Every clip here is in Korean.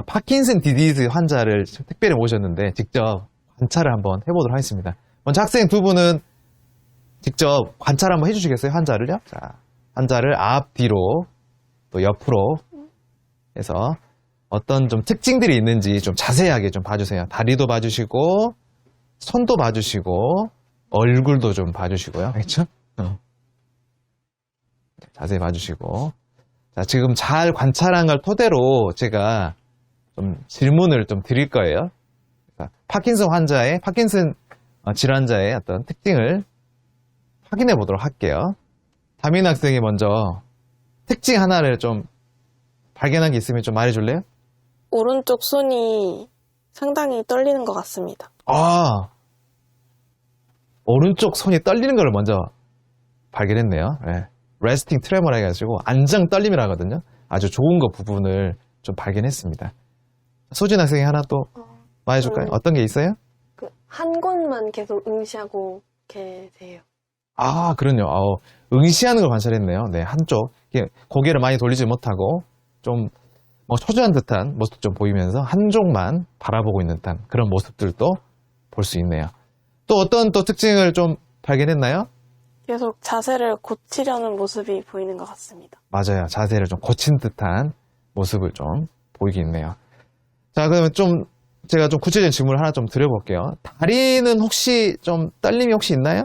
파킨슨 디디즈 환자를 특별히 모셨는데 직접 관찰을 한번 해보도록 하겠습니다. 먼저 학생 두 분은 직접 관찰 한번 해주시겠어요? 환자를요? 자, 환자를 앞, 뒤로, 또 옆으로 해서 어떤 좀 특징들이 있는지 좀 자세하게 좀 봐주세요. 다리도 봐주시고, 손도 봐주시고, 얼굴도 좀 봐주시고요. 알겠죠? 자세히 봐주시고. 자, 지금 잘 관찰한 걸 토대로 제가 좀 질문을 좀 드릴 거예요. 파킨슨 질환자의 어떤 특징을 확인해 보도록 할게요. 다민 학생이 먼저 특징 하나를 좀 발견한 게 있으면 좀 말해줄래요? 오른쪽 손이 상당히 떨리는 것 같습니다. 아, 오른쪽 손이 떨리는 걸 먼저 발견했네요. 네. 레스팅 트레머라 해가지고 안정 떨림이라 하거든요. 아주 좋은 거 부분을 좀 발견했습니다. 소진 학생이 하나 또 말해줄까요? 어떤 게 있어요? 한 곳만 계속 응시하고 계세요. 아, 그럼요. 응시하는 걸 관찰했네요. 네, 한쪽. 고개를 많이 돌리지 못하고 좀 초조한 듯한 모습도 좀 보이면서 한쪽만 바라보고 있는 듯한 그런 모습들도 볼 수 있네요. 또 어떤 또 특징을 좀 발견했나요? 계속 자세를 고치려는 모습이 보이는 것 같습니다. 맞아요. 자세를 좀 고친 듯한 모습을 좀 보이게 있네요. 자, 그러면 제가 좀 구체적인 질문을 하나 좀 드려볼게요. 다리는 혹시 좀 떨림이 혹시 있나요?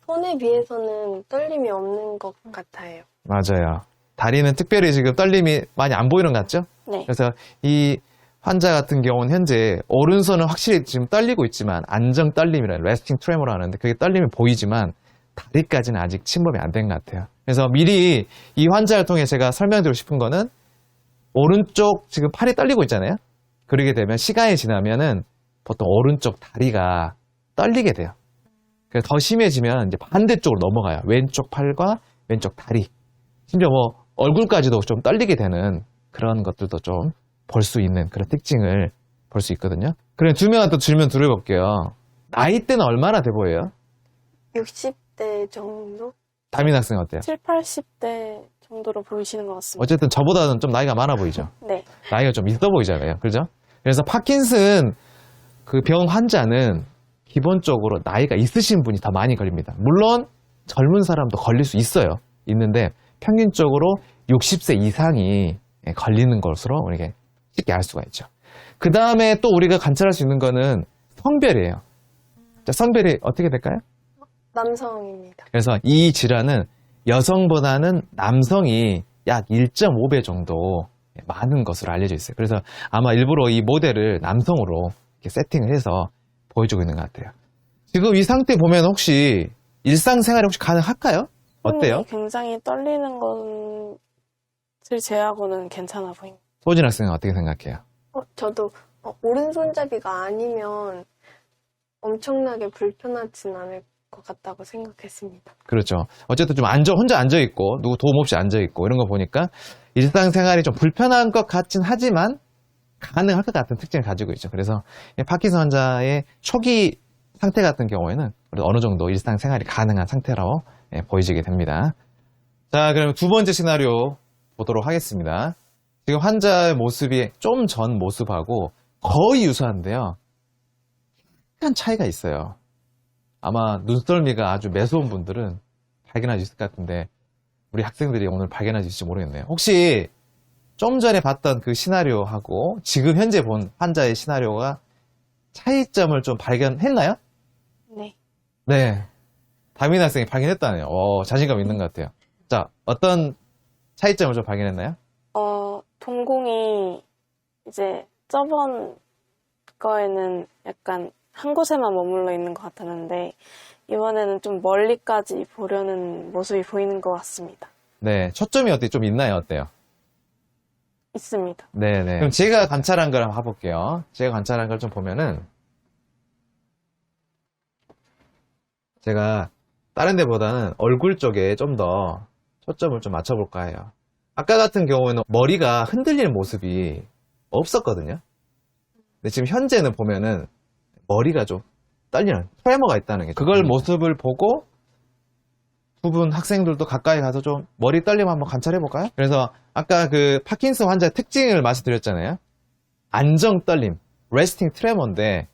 손에 비해서는 떨림이 없는 것 같아요. 맞아요. 다리는 특별히 지금 떨림이 많이 안 보이는 것 같죠? 네. 그래서 이 환자 같은 경우는 현재 오른손은 확실히 지금 떨리고 있지만 안정 떨림이라 레스팅 트레머로 하는데 그게 떨림이 보이지만 다리까지는 아직 침범이 안 된 것 같아요. 그래서 미리 이 환자를 통해 제가 설명드리고 싶은 거는 오른쪽 지금 팔이 떨리고 있잖아요. 그러게 되면 시간이 지나면은 보통 오른쪽 다리가 떨리게 돼요. 그래서 더 심해지면 이제 반대쪽으로 넘어가요. 왼쪽 팔과 왼쪽 다리. 심지어 얼굴까지도 좀 떨리게 되는 그런 것들도 좀 볼 수 있는 그런 특징을 볼 수 있거든요. 그럼 두 명한테 또 질문 드려볼게요. 나이대는 얼마나 돼 보여요? 60대 정도? 다민 학생 어때요? 7, 80대 정도로 보이시는 것 같습니다. 어쨌든 저보다는 좀 나이가 많아 보이죠? 네. 나이가 좀 있어 보이잖아요. 그죠? 그래서 파킨슨 그 병 환자는 기본적으로 나이가 있으신 분이 더 많이 걸립니다. 물론 젊은 사람도 걸릴 수 있어요. 있는데 평균적으로 60세 이상이 걸리는 것으로 우리가 쉽게 알 수가 있죠. 그 다음에 또 우리가 관찰할 수 있는 거는 성별이에요. 자, 성별이 어떻게 될까요? 남성입니다. 그래서 이 질환은 여성보다는 남성이 약 1.5배 정도 많은 것으로 알려져 있어요. 그래서 아마 일부러 이 모델을 남성으로 이렇게 세팅을 해서 보여주고 있는 것 같아요. 지금 이 상태 보면 혹시 일상생활이 혹시 가능할까요? 어때요? 손이 굉장히 떨리는 것을 제외하고는 괜찮아 보입니다. 소진 학생은 어떻게 생각해요? 저도 오른손잡이가 아니면 엄청나게 불편하진 않을 것 같다고 생각했습니다. 그렇죠. 어쨌든 좀 혼자 앉아있고, 누구 도움 없이 앉아있고, 이런 거 보니까 일상생활이 좀 불편한 것 같진 하지만 가능할 것 같은 특징을 가지고 있죠. 그래서 파킨슨 환자의 초기 상태 같은 경우에는 어느 정도 일상생활이 가능한 상태라고 보여지게 됩니다. 자, 그럼 두 번째 시나리오 보도록 하겠습니다. 지금 환자의 모습이 좀 전 모습하고 거의 유사한데요. 약간 차이가 있어요. 아마 눈썰미가 아주 매서운 분들은 발견할 수 있을 것 같은데 우리 학생들이 오늘 발견할 수 있을지 모르겠네요. 혹시 좀 전에 봤던 그 시나리오하고 지금 현재 본 환자의 시나리오가 차이점을 좀 발견했나요? 네. 네. 다민 학생이 발견했다네요. 자신감 있는 것 같아요. 자, 어떤 차이점을 좀 발견했나요? 동공이 이제 저번 거에는 약간 한 곳에만 머물러 있는 것 같았는데 이번에는 좀 멀리까지 보려는 모습이 보이는 것 같습니다. 네. 초점이 어떻게 좀 있나요? 어때요? 있습니다. 네네. 그럼 제가 관찰한 걸 한번 해볼게요. 제가 관찰한 걸 좀 보면은 제가 다른 데보다는 얼굴 쪽에 좀 더 초점을 좀 맞춰볼까 해요. 아까 같은 경우에는 머리가 흔들리는 모습이 없었거든요. 근데 지금 현재는 보면은 머리가 좀 떨리는 트레머가 있다는 게 그걸 모습을 보고 두 분 학생들도 가까이 가서 좀 머리 떨림 한번 관찰해 볼까요? 그래서 아까 그 파킨슨 환자의 특징을 말씀드렸잖아요. 안정 떨림, 레스팅 트레머인데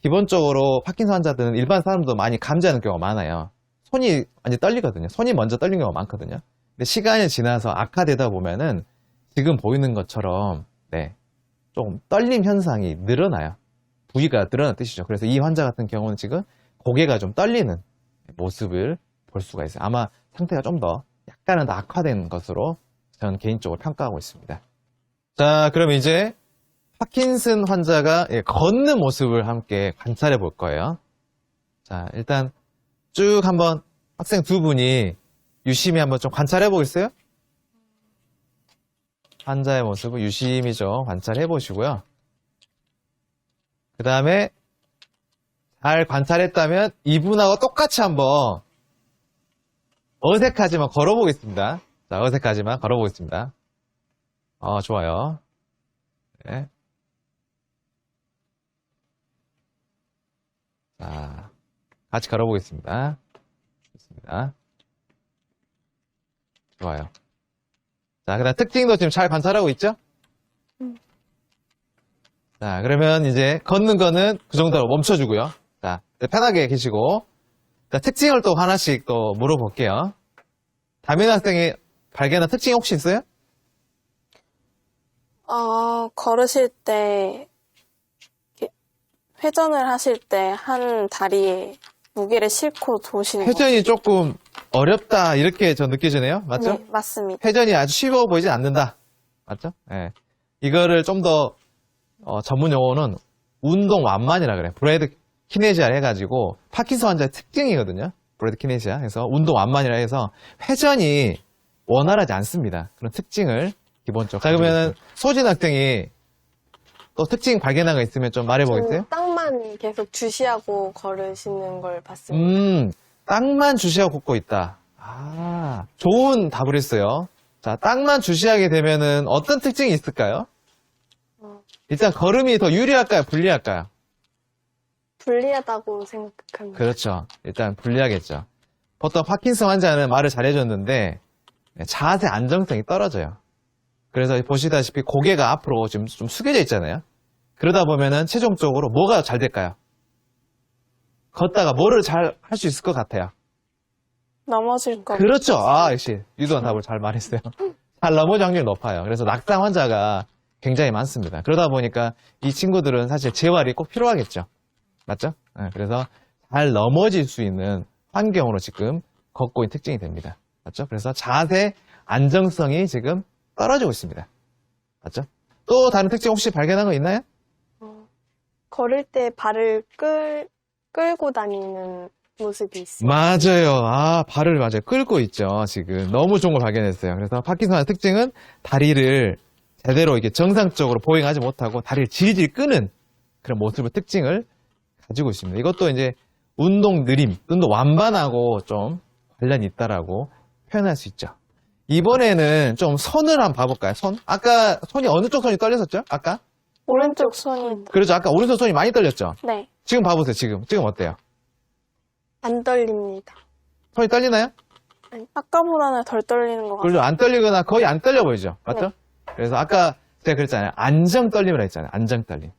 기본적으로 파킨슨 환자들은 일반 사람도 많이 감지하는 경우가 많아요. 손이 많이 떨리거든요. 손이 먼저 떨리는 경우가 많거든요. 근데 시간이 지나서 악화되다 보면은 지금 보이는 것처럼 네, 좀 떨림 현상이 늘어나요. 부위가 늘어난 뜻이죠. 그래서 이 환자 같은 경우는 지금 고개가 좀 떨리는 모습을 볼 수가 있어요. 아마 상태가 좀 더 약간은 더 악화된 것으로 저는 개인적으로 평가하고 있습니다. 자, 그럼 이제 파킨슨 환자가 걷는 모습을 함께 관찰해 볼 거예요. 자, 일단 쭉 한번 학생 두 분이 유심히 한번 좀 관찰해 보겠어요? 환자의 모습을 유심히 좀 관찰해 보시고요. 그 다음에 잘 관찰했다면 이분하고 똑같이 한번 어색하지만 걸어보겠습니다. 자, 어색하지만 걸어보겠습니다. 좋아요. 네. 자, 같이 걸어보겠습니다. 좋습니다. 좋아요. 자, 그 다음 특징도 지금 잘 관찰하고 있죠? 자, 그러면 이제 걷는 거는 그 정도로 멈춰주고요. 자, 편하게 계시고. 자, 특징을 또 하나씩 또 물어볼게요. 다민 학생이 발견한 특징이 혹시 있어요? 걸으실 때, 이렇게 회전을 하실 때 한 다리에 무게를 싣고 도시는 거. 회전이 조금 어렵다, 이렇게 저 느껴지네요. 맞죠? 네, 맞습니다. 회전이 아주 쉬워 보이진 않는다. 맞죠? 예. 이거를 좀 더, 전문 용어는 운동 완만이라 그래요. 브레드 키네시아를 해가지고, 파킨슨 환자의 특징이거든요. 브레드 키네시아. 그래서 운동 완만이라 해서 회전이 원활하지 않습니다. 그런 특징을 기본적으로. 자, 그러면은 소진 학생이 또 특징 발견한 거 있으면 좀 말해보겠어요? 땅만 계속 주시하고 걸으시는 걸 봤습니다. 땅만 주시하고 걷고 있다. 아, 좋은 답을 했어요. 자, 땅만 주시하게 되면은 어떤 특징이 있을까요? 일단 걸음이 더 유리할까요? 불리할까요? 불리하다고 생각합니다. 그렇죠. 일단 불리하겠죠. 보통 파킨슨 환자는 말을 잘해줬는데 자세 안정성이 떨어져요. 그래서 보시다시피 고개가 앞으로 지금 좀 숙여져 있잖아요. 그러다 보면은 최종적으로 뭐가 잘 될까요? 걷다가 뭐를 잘 할 수 있을 것 같아요. 넘어질 거. 그렇죠. 아, 역시 유도한 답을 잘 말했어요. 잘 넘어질 확률이 높아요. 그래서 낙상 환자가 굉장히 많습니다. 그러다 보니까 이 친구들은 사실 재활이 꼭 필요하겠죠. 맞죠? 네, 그래서 잘 넘어질 수 있는 환경으로 지금 걷고 있는 특징이 됩니다. 맞죠? 그래서 자세 안정성이 지금 떨어지고 있습니다. 맞죠? 또 다른 특징 혹시 발견한 거 있나요? 걸을 때 발을 끌고 다니는 모습이 있어요. 맞아요. 아, 발을 맞아요. 끌고 있죠. 지금 너무 좋은 걸 발견했어요. 그래서 파킨슨의 특징은 다리를 제대로 이게 정상적으로 보행하지 못하고 다리를 질질 끄는 그런 모습의 특징을 가지고 있습니다. 이것도 이제 운동 느림, 운동 완반하고 좀 관련이 있다라고 표현할 수 있죠. 이번에는 좀 손을 한번 봐볼까요? 손? 아까 손이 어느 쪽 손이 떨렸었죠? 아까? 오른쪽 손이. 그렇죠. 아까 오른손 손이 많이 떨렸죠? 네. 지금 봐보세요. 지금 어때요? 안 떨립니다. 손이 떨리나요? 아까보다는 덜 떨리는 것 같아요. 그렇죠. 안 떨리거나 거의 안 떨려 보이죠? 맞죠? 그래서 아까 제가 그랬잖아요. 안정 떨림이라고 했잖아요. 안정 떨림.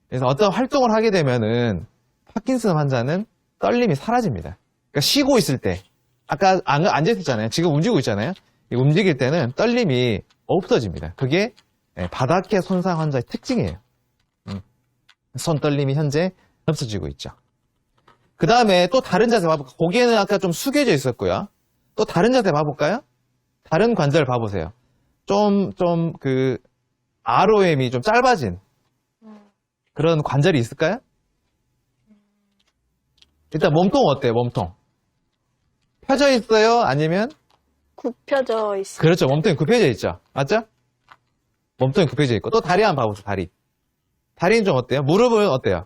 그래서 어떤 활동을 하게 되면은 파킨슨 환자는 떨림이 사라집니다. 그러니까 쉬고 있을 때, 아까 앉아있었잖아요. 지금 움직이고 있잖아요. 이 움직일 때는 떨림이 없어집니다. 그게 바닥의 손상 환자의 특징이에요. 손 떨림이 현재 없어지고 있죠. 그 다음에 또 다른 자세 봐볼까요? 고개는 아까 좀 숙여져 있었고요. 또 다른 자세 봐볼까요? 다른 관절 봐보세요. 그 ROM이 좀 짧아진 그런 관절이 있을까요? 일단 몸통 어때요? 몸통 펴져 있어요? 아니면 굽혀져 있습니다. 그렇죠. 몸통이 굽혀져 있죠. 맞죠? 몸통이 굽혀져 있고 또 다리 한번 봐보세요. 다리는 좀 어때요? 무릎은 어때요?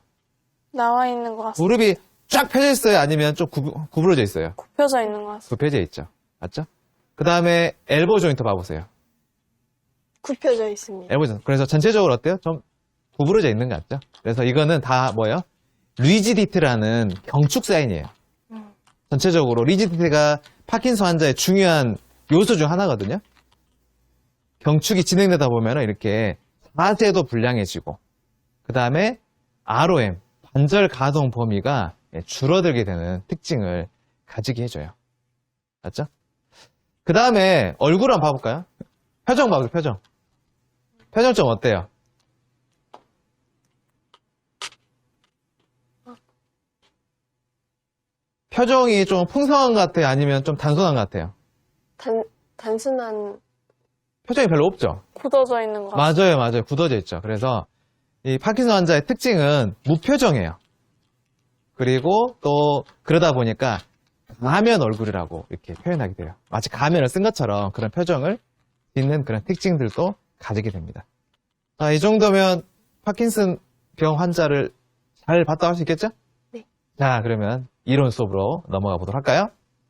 나와 있는 것 같습니다. 무릎이 쫙 펴져 있어요? 아니면 좀 구부러져 있어요? 굽혀져 있는 것 같습니다. 굽혀져 있죠. 맞죠? 그 다음에 엘보 조인트 봐보세요. 굽혀져 있습니다. 엘보 조인트. 그래서 전체적으로 어때요? 좀 구부러져 있는 것 같죠? 그래서 이거는 다 뭐예요? 리지디티라는 경축 사인이에요. 전체적으로 리지디티가 파킨슨 환자의 중요한 요소 중 하나거든요. 경축이 진행되다 보면 이렇게 자세도 불량해지고 그 다음에 ROM, 관절 가동 범위가 줄어들게 되는 특징을 가지게 해줘요. 맞죠? 그 다음에 얼굴 한번 봐볼까요? 표정 봐보세요, 표정. 표정 좀 어때요? 표정이 좀 풍성한 것 같아요? 아니면 좀 단순한 것 같아요? 단순한 표정이 별로 없죠? 굳어져 있는 것 같아요. 맞아요, 맞아요. 굳어져 있죠. 그래서 이 파킨슨 환자의 특징은 무표정이에요. 그리고 또 그러다 보니까 가면 얼굴이라고 이렇게 표현하게 돼요. 마치 가면을 쓴 것처럼 그런 표정을 짓는 그런 특징들도 가지게 됩니다. 자, 이 정도면 파킨슨 병 환자를 잘 봤다고 할 수 있겠죠? 네. 자, 그러면 이론 수업으로 넘어가 보도록 할까요?